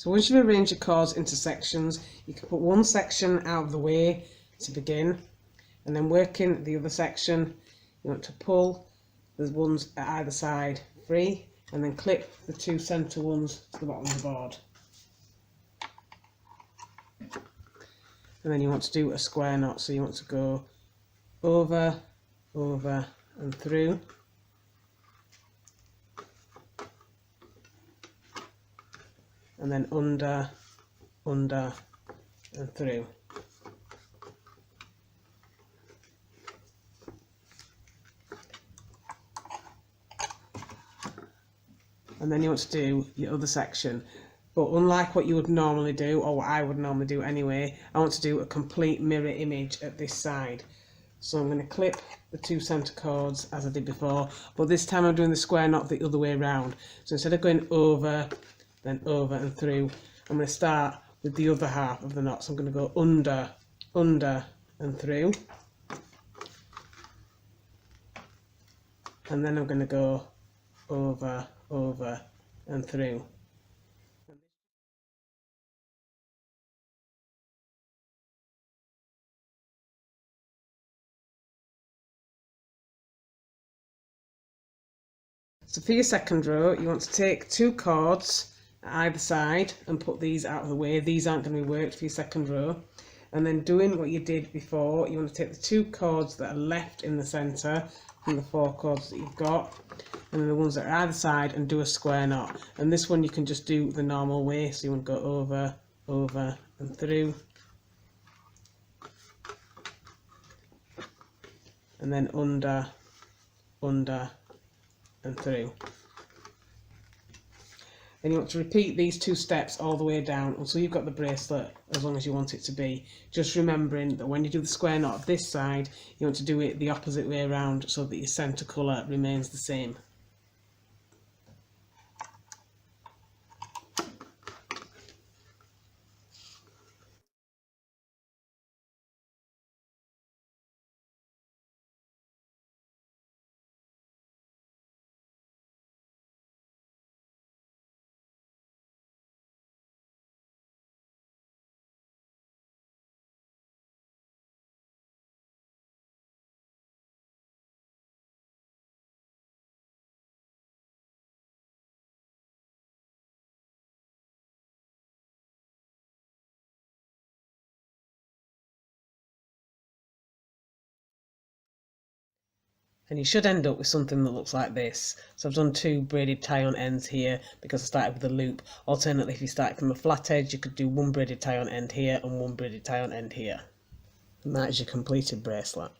So once you've arranged your cords into sections, you can put one section out of the way to begin, and then working the other section, you want to pull the ones at either side free, and then clip the two centre ones to the bottom of the board. And then you want to do a square knot, so you want to go over, over and through. And then under, under and through. And then you want to do your other section. But unlike what you would normally do, or what I would normally do anyway, I want to do a complete mirror image at this side. So I'm going to clip the two centre cords as I did before, but this time I'm doing the square knot the other way around. So instead of going over, then over and through, I'm going to start with the other half of the knot. So I'm going to go under, under and through. And then I'm going to go over, over and through. So for your second row, you want to take two cords at either side and put these out of the way. These aren't going to be worked for your second row. And then doing what you did before, you want to take the two cords that are left in the centre from the four cords that you've got, and then the ones that are either side, and do a square knot. And this one you can just do the normal way, so you want to go over, over and through. And then under, under and through. And you want to repeat these two steps all the way down until you've got the bracelet as long as you want it to be. Just remembering that when you do the square knot of this side, you want to do it the opposite way around so that your centre colour remains the same. And you should end up with something that looks like this. So I've done two braided tie-on ends here because I started with a loop. Alternately, if you started from a flat edge, you could do one braided tie-on end here and one braided tie-on end here. And that is your completed bracelet.